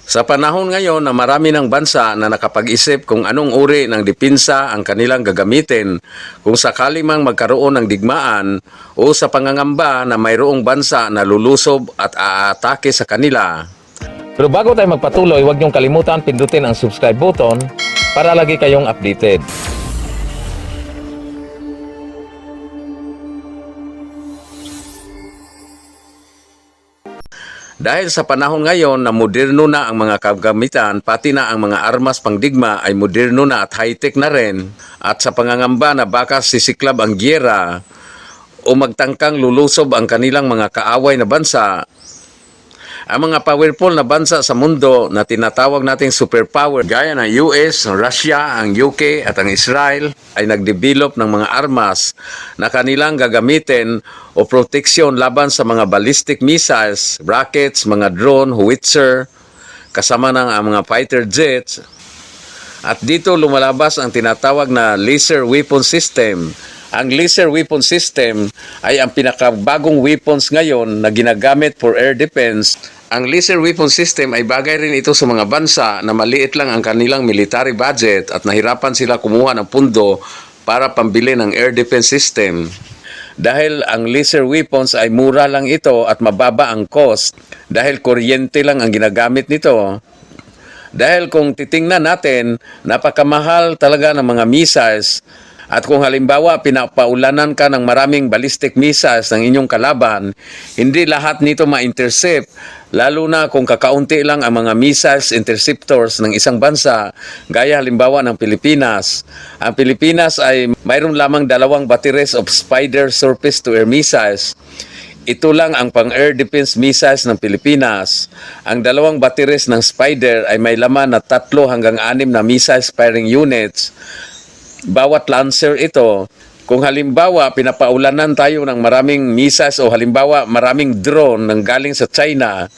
Sa panahon ngayon na marami ng bansa na nakapag-isip kung anong uri ng depensa ang kanilang gagamitin kung sakali mang magkaroon ng digmaan o sa pangangamba na mayroong bansa na lulusob at aatake sa kanila. Pero bago tayo magpatuloy, huwag niyong kalimutan pindutin ang subscribe button para lagi kayong updated. Dahil sa panahon ngayon na moderno na ang mga kagamitan, pati na ang mga armas pangdigma ay moderno na at high-tech na rin, at sa pangangamba na baka sisiklab ang gyera o magtangkang lulusob ang kanilang mga kaaway na bansa, ang mga powerful na bansa sa mundo na tinatawag nating superpower gaya ng US, Russia, ang UK at ang Israel ay nagdevelop ng mga armas na kanilang gagamitin o proteksyon laban sa mga ballistic missiles, rockets, mga drone, howitzer, kasama ng mga fighter jets. At dito lumalabas ang tinatawag na laser weapon system. Ang laser weapon system ay ang pinakabagong weapons ngayon na ginagamit for air defense. Ang laser weapon system ay bagay rin ito sa mga bansa na maliit lang ang kanilang military budget at nahirapan sila kumuha ng pundo para pambili ng air defense system. Dahil ang laser weapons ay mura lang ito at mababa ang cost dahil kuryente lang ang ginagamit nito. Dahil kung titingnan natin, napakamahal talaga ng mga missiles. At kung halimbawa pinapaulanan ka ng maraming ballistic missiles ng inyong kalaban, hindi lahat nito ma-intercept, lalo na kung kakaunti lang ang mga missiles interceptors ng isang bansa, gaya halimbawa ng Pilipinas. Ang Pilipinas ay mayroon lamang 2 batteries of Spider surface-to-air missiles. Ito lang ang pang-air defense missiles ng Pilipinas. Ang 2 batteries ng Spider ay may laman na 3 hanggang 6 na missiles firing units. Bawat lancer ito, kung halimbawa pinapaulanan tayo ng maraming missiles o halimbawa maraming drone nang galing sa China,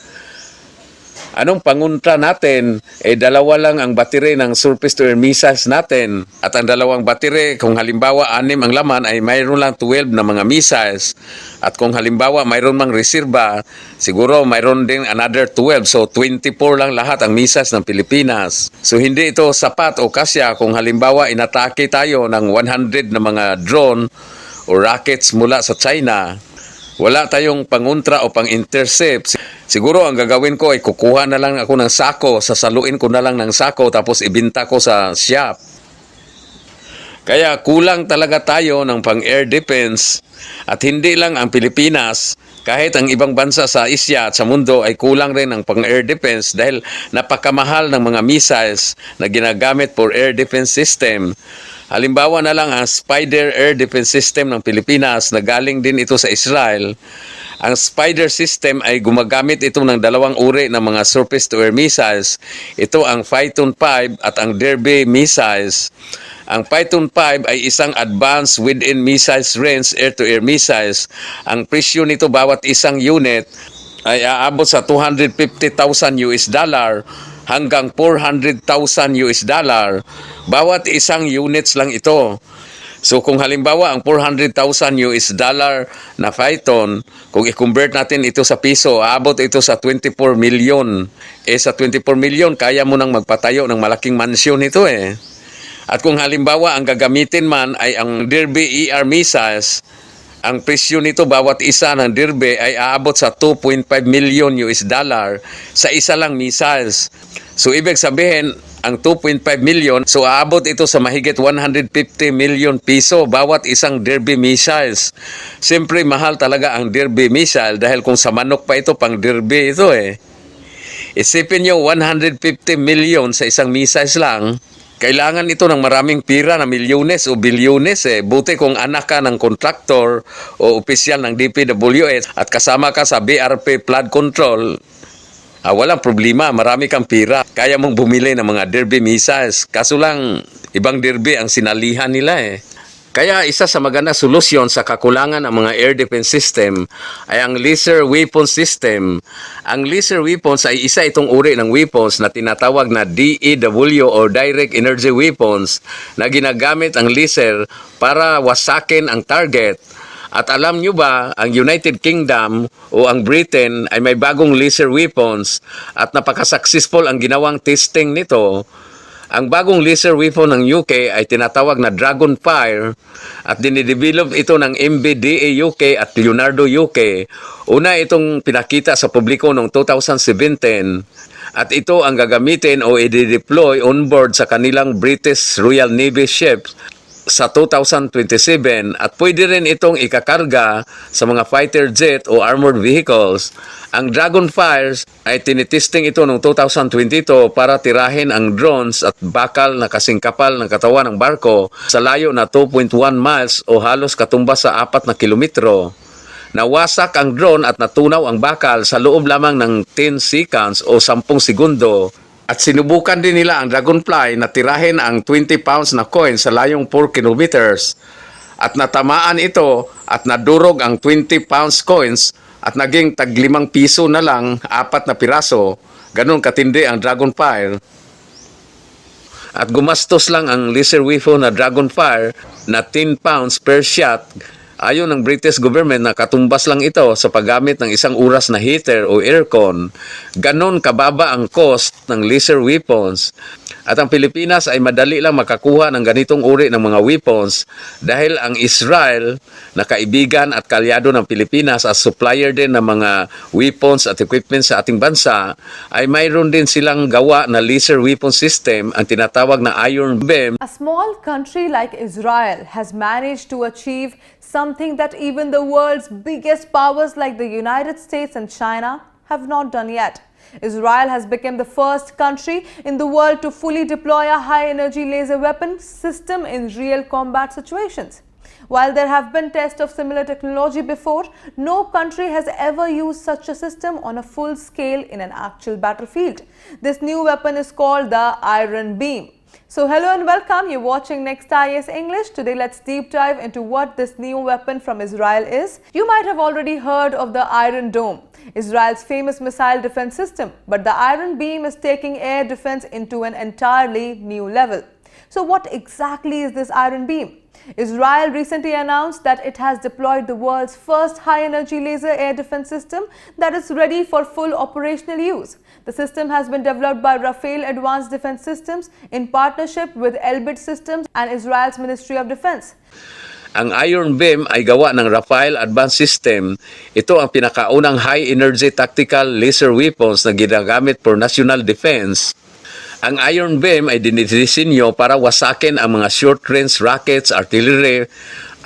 anong panguntra natin? 2 lang ang battery ng surface-to-air missiles natin. At ang 2 battery, kung halimbawa 6 ang laman, ay mayroon lang 12 na mga missiles. At kung halimbawa mayroon mang reserba, siguro mayroon din another 12. So 24 lang lahat ang missiles ng Pilipinas. So hindi ito sapat o kasya kung halimbawa inatake tayo ng 100 na mga drone o rockets mula sa China. Wala tayong panguntra o pang-intercept. Siguro ang gagawin ko ay kukuha na lang ako ng sako, sasaluin ko na lang ng sako tapos ibinta ko sa shop. Kaya kulang talaga tayo ng pang-air defense at hindi lang ang Pilipinas, kahit ang ibang bansa sa Asia at sa mundo ay kulang rin ng pang-air defense dahil napakamahal ng mga missiles na ginagamit for air defense system. Halimbawa na lang ang Spider Air Defense System ng Pilipinas na galing din ito sa Israel. Ang Spider system ay gumagamit ito ng 2 uri ng mga surface-to-air missiles. Ito ang Phyton 5 at ang Derby missiles. Ang Phyton 5 ay isang advanced within missiles range air-to-air missiles. Ang presyo nito bawat isang unit ay aabot sa $250,000 hanggang $400,000 bawat isang units lang ito. So kung halimbawa ang $400,000 na Phyton, kung i-convert natin ito sa piso, aabot ito sa 24 million. Sa 24 million, kaya mo nang magpatayo ng malaking mansyon ito eh. At kung halimbawa ang gagamitin man ay ang Derby ER missiles, ang presyo nito bawat isa ng Derby ay aabot sa $2.5 million sa isa lang missiles. So ibig sabihin, ang 2.5 million, so aabot ito sa mahigit 150 million piso bawat isang Derby missiles. Siyempre mahal talaga ang Derby missile dahil kung sa manok pa ito, pang Derby ito eh. Isipin nyo, 150 million sa isang missiles lang. Kailangan ito ng maraming pira na milyones o bilyones eh. Buti kung anak ka ng kontraktor o opisyal ng DPWH at kasama ka sa BRP flood control, walang problema, marami kang pira. Kaya mong bumili ng mga Derby missiles. Kaso lang, ibang Derby ang sinalihan nila eh. Kaya isa sa magandang solusyon sa kakulangan ng mga air defense system ay ang laser weapon system. Ang laser weapons ay isa itong uri ng weapons na tinatawag na DEW or Direct Energy Weapons na ginagamit ang laser para wasakin ang target. At alam nyo ba, ang United Kingdom o ang Britain ay may bagong laser weapons at napaka-successful ang ginawang testing nito. Ang bagong laser weapon ng UK ay tinatawag na Dragonfire at dinidevelop ito ng MBDA UK at Leonardo UK. Una itong pinakita sa publiko noong 2017 at ito ang gagamitin o i-deploy on board sa kanilang British Royal Navy ships sa 2027 at pwede rin itong ikakarga sa mga fighter jet o armored vehicles. Ang Dragonfire ay tinitesting ito noong 2022 para tirahin ang drones at bakal na kasingkapal ng katawan ng barko sa layo na 2.1 miles o halos katumbas sa 4 na kilometro. Nawasak ang drone at natunaw ang bakal sa loob lamang ng 10 seconds o 10 segundo. At sinubukan din nila ang Dragonfly na tirahin ang 20 pounds na coin sa layong 4 kilometers. At natamaan ito at nadurog ang 20 pounds coins at naging tag 5 piso na lang 4 na piraso. Ganun katindi ang Dragonfire. At gumastos lang ang laser weapon na Dragonfire na 10 pounds per shot. Ayon ng British government na katumbas lang ito sa paggamit ng isang oras na heater o aircon. Ganon kababa ang cost ng laser weapons. At ang Pilipinas ay madali lang makakuha ng ganitong uri ng mga weapons dahil ang Israel na kaibigan at kalyado ng Pilipinas as supplier din ng mga weapons at equipment sa ating bansa ay mayroon din silang gawa na laser weapon system ang tinatawag na Iron Beam. A small country like Israel has managed to achieve something that even the world's biggest powers like the United States and China have not done yet. Israel has become the first country in the world to fully deploy a high-energy laser weapon system in real combat situations. While there have been tests of similar technology before, no country has ever used such a system on a full scale in an actual battlefield. This new weapon is called the Iron Beam. So hello and welcome, you're watching Next IAS English. Today let's deep dive into what this new weapon from Israel is. You might have already heard of the Iron Dome, Israel's famous missile defense system, but the Iron Beam is taking air defense into an entirely new level. So what exactly is this Iron Beam? Israel recently announced that it has deployed the world's first high-energy laser air defense system that is ready for full operational use. The system has been developed by Rafael Advanced Defense Systems in partnership with Elbit Systems and Israel's Ministry of Defense. Ang Iron Beam ay gawa ng Rafael Advanced System. Ito ang pinakaunang high-energy tactical laser weapons na ginagamit for national defense. Ang Iron Beam ay dinidisenyo para wasakin ang mga short-range rockets, artillery,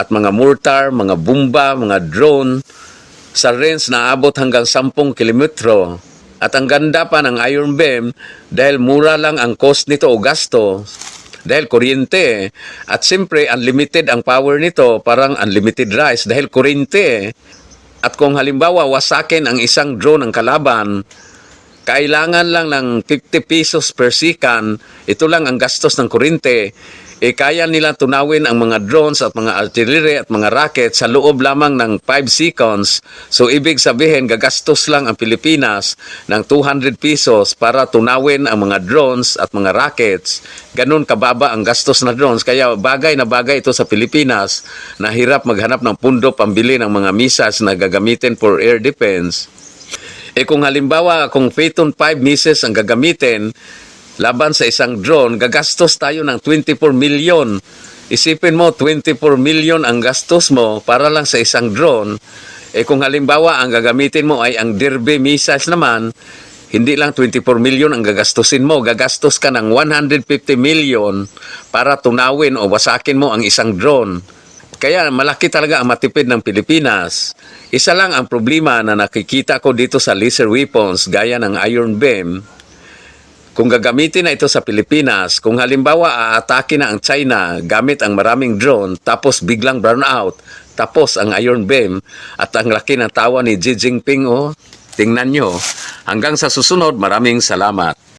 at mga mortar, mga bomba, mga drone sa range na abot hanggang 10 kilometro. At ang ganda pa ng Iron Beam dahil mura lang ang cost nito o gasto. Dahil kuryente At siyempre, unlimited ang power nito, parang unlimited rice dahil kuryente At kung halimbawa wasakin ang isang drone ng kalaban, kailangan lang ng 50 pesos per second, ito lang ang gastos ng kuryente, kaya nila tunawin ang mga drones at mga artillery at mga rockets sa loob lamang ng 5 seconds. So ibig sabihin, gagastos lang ang Pilipinas ng 200 pesos para tunawin ang mga drones at mga rockets. Ganun kababa ang gastos na drones. Kaya bagay na bagay ito sa Pilipinas na hirap maghanap ng pundo pambili ng mga missiles na gagamitin for air defense. Kung halimbawa, kung Phaeton 5 missiles ang gagamitin laban sa isang drone, gagastos tayo ng 24 million. Isipin mo, 24 million ang gastos mo para lang sa isang drone. Kung halimbawa, ang gagamitin mo ay ang Derby missiles naman, hindi lang 24 million ang gagastusin mo. Gagastos ka ng 150 million para tunawin o wasakin mo ang isang drone. Kaya malaki talaga ang matipid ng Pilipinas. Isa lang ang problema na nakikita ko dito sa laser weapons gaya ng Iron Beam. Kung gagamitin na ito sa Pilipinas, kung halimbawa aatake na ang China gamit ang maraming drone tapos biglang brown out, tapos ang Iron Beam at ang laki ng tawa ni Xi Jinping, tingnan nyo. Hanggang sa susunod, maraming salamat.